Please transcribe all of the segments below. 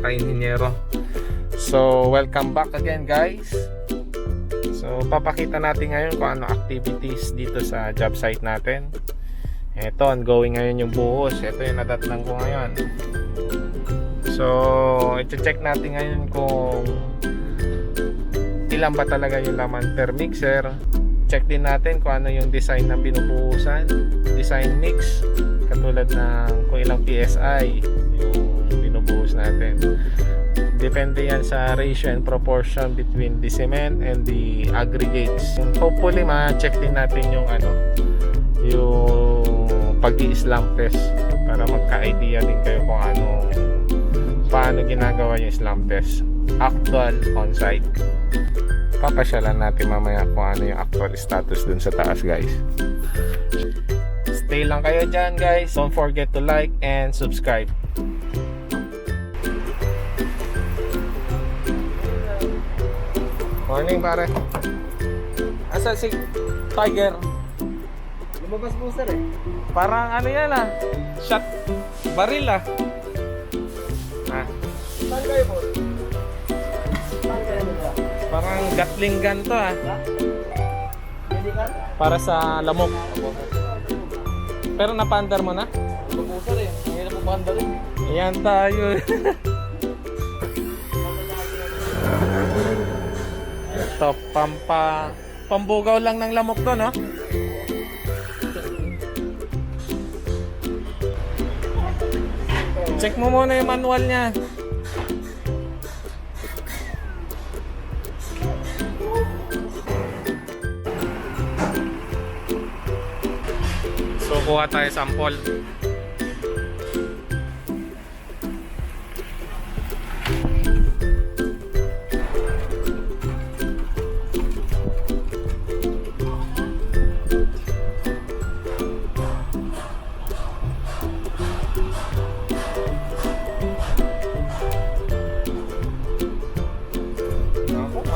ka-inhinyero. So welcome back again guys. So papakita natin ngayon kung ano activities dito sa job site natin. Ito, ongoing ngayon yung buhos. Ito yung nadatnan ko ngayon. So i-check natin ngayon kung ilan ba talaga yung laman per mixer. Check din natin kung ano yung design ng binubuhusan, design mix, katulad ng kung ilang PSI yung binubuhos natin. Depende yan sa ratio and proportion between the cement and the aggregates. Hopefully ma-check din natin yung yung pag-i-slump test para magka-idea din kayo kung paano ginagawa yung slump test actual on-site. Papasyalan natin mamaya kung ano yung actual status dun sa taas guys. Stay lang kayo dyan guys. Don't forget to like and subscribe. Morning pare. Asa si Tiger? Lumabas po sir eh. Parang ano yan shot baril Saan kayo po? Saan kayo nila? Parang gatling gun to Hindi ka? para sa lamok. Pero napandar mo na? Lumabas po sir eh. Ngayon po banda rin. Ayan tayo. Ito, pambugaw lang ng lamok to, no? Check mo muna yung manual niya. So, kuha tayo sample.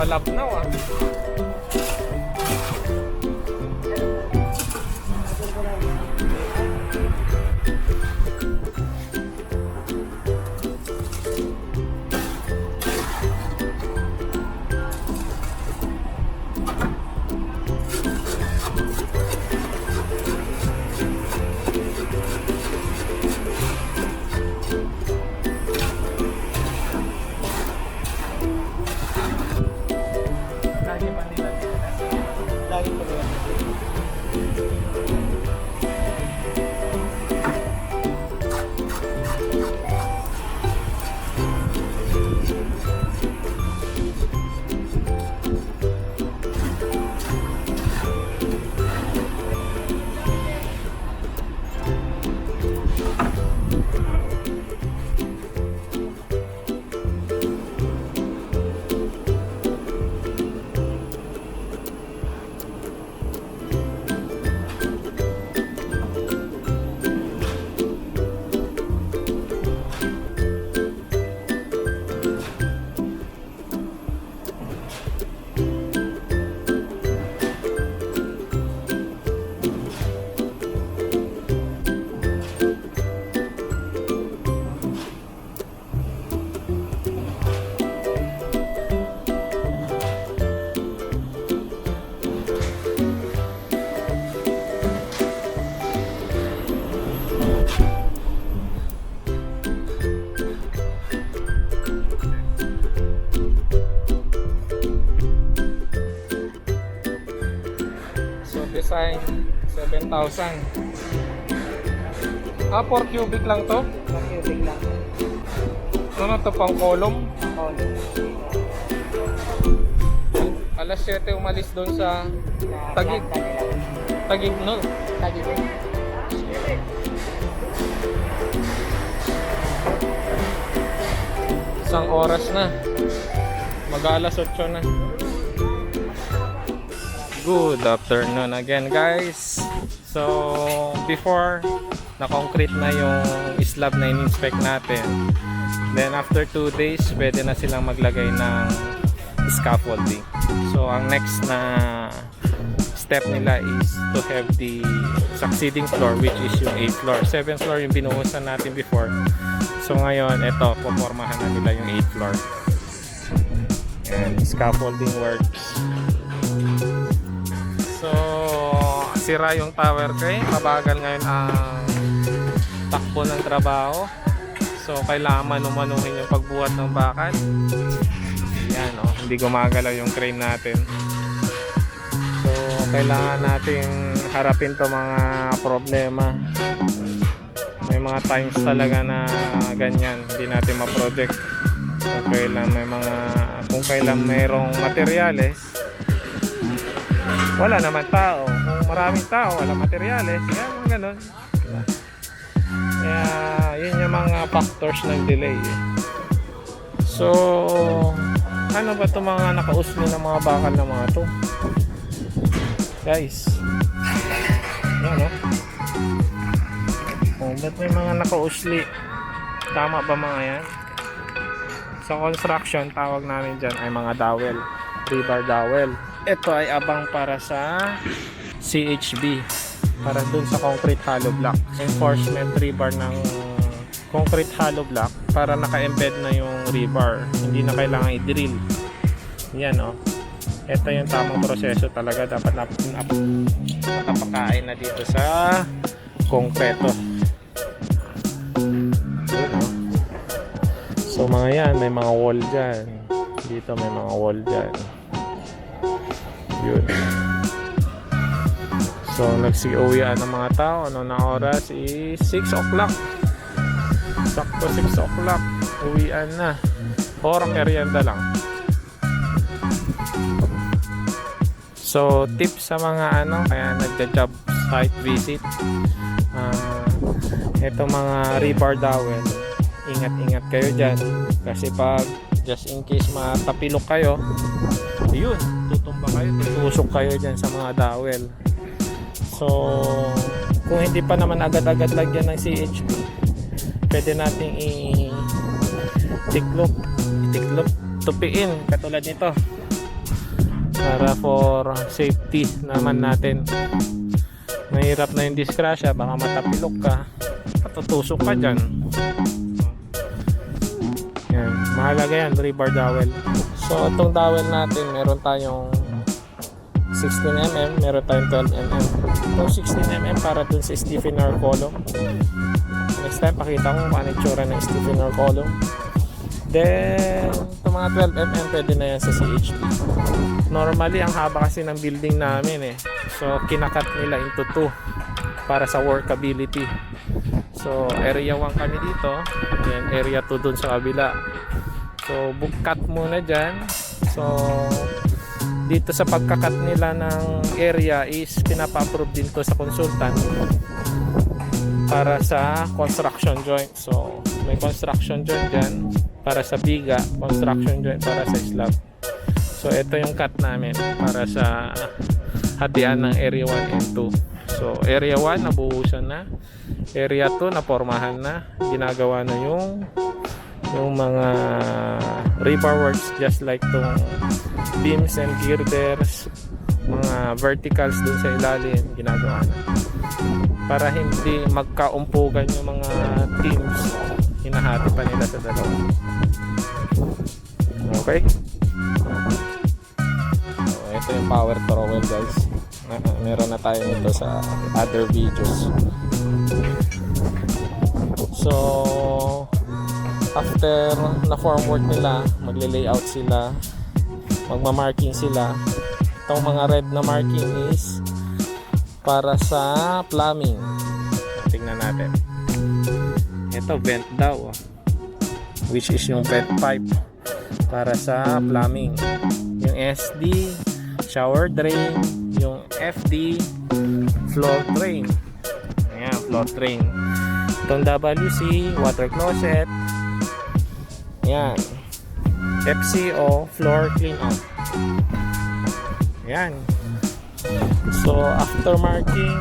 Malabnaw design 7,000. 4 cubic lang to? 4 cubic lang. Ano to, pang column? Column. Alas 7 umalis doon sa Tagig. Tagig no? Tagig. Isang oras na. Mag-alas 8 na. Good afternoon again guys. So before na-concrete na yung slab na in-inspect natin, then after 2 days pwede na silang maglagay ng scaffolding. So ang next na step nila is to have the succeeding floor, which is yung 8th floor. 7th floor yung binuhusan natin before. So ngayon, ito, pupormahan na nila yung 8th floor. And scaffolding works. So, sira yung tower crane. Mabagal ngayon ang takbo ng trabaho. So, kailangan manumanuhin yung pagbuhat ng bakal. Yan, oh, hindi gumagalaw yung crane natin. So, kailangan nating harapin to mga problema. May mga times talaga na ganyan, hindi natin ma-project. Kung kailan mayroong materyales, wala naman tao. Kung maraming tao, wala materyales. Yan, ganun. Kaya, yun yung mga factors ng delay. So, ano ba itong mga nakausli ng mga bakal na mga to? Guys, yan, no? Oh, ba't may mga nakausli? Tama ba mga yan? Sa construction, tawag namin dyan ay mga dowel, rebar dowel. Ito ay abang para sa CHB, para dun sa concrete hollow block. Reinforcement rebar ng concrete hollow block para naka-embed na yung rebar, hindi na kailangan i-drill. Yan, oh. Ito yung tamang proseso talaga, dapat nakapakain na dito sa konkreto. So mga yan, may mga wall dyan. Dito may mga wall dyan. Yun. So nagsi-uwian ng mga tao. Ano na oras is 6 o'clock. Sakto 6 o'clock. Uwian na. Orang merienda lang. So tips sa mga ano, kaya nagja-job site visit. Ito mga rebar dowel, ingat-ingat kayo dyan. Kasi pag just in case matapilok kayo, yun, tutumba kayo, tutusok kayo dyan sa mga dowel. So kung hindi pa naman agad-agad lagyan ng CHP, pwede nating i-tiklop, tupiin katulad nito para for safety naman natin. Mahirap na yung disgrasya, baka matapilok ka, matutusok ka dyan. Yan, mahalaga yan, rebar dowel. So itong dowel natin, meron tayong 16mm, meron tayong 12mm. Itong 16mm para dun sa stiffener column. Next time pakita ko kung ano itsura ng stiffener column. Then itong mga 12mm pwede na yan sa CHP. Normally ang haba kasi ng building namin so kinakat nila into 2 para sa workability. So area 1 kami dito, then area 2 dun sa kabila. So cut muna dyan. So dito sa pagkakat nila ng area is pinapa-approve din to sa consultant para sa construction joint. So may construction joint dyan para sa biga, construction joint para sa slab. So ito yung cut namin para sa hatian ng area 1 and 2. So area 1 nabuhusan na, area 2 napormahan na, ginagawa na yung mga rebar works just like tong beams and girders, mga verticals dun sa ilalim, ginagawa na para hindi magkaumpugan yung mga teams, hinahati pa nila sa dalawa. Okay, so ito yung power trowel guys. Meron na tayo nito sa other videos. So after na forward nila, magle-layout sila, magma-marking sila. Itong mga red na marking is para sa plumbing. Tingnan natin. Ito vent daw, which is yung vent pipe para sa plumbing. Yung SD, shower drain. Yung FD, floor drain. Ayan, floor drain. Itong WC, water closet. Ayan, FCO, floor clean out. Ayan. So after marking,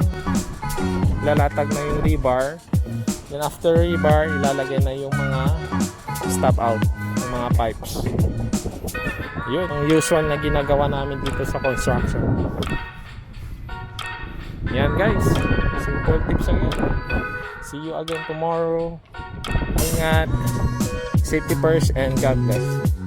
lalatag na yung rebar. Then after rebar, ilalagay na yung mga stop out, yung mga pipes. Yun, yung usual na ginagawa namin dito sa construction. Yan guys, simple tips lang yun. See you again tomorrow. Ingat, safety first, and God bless.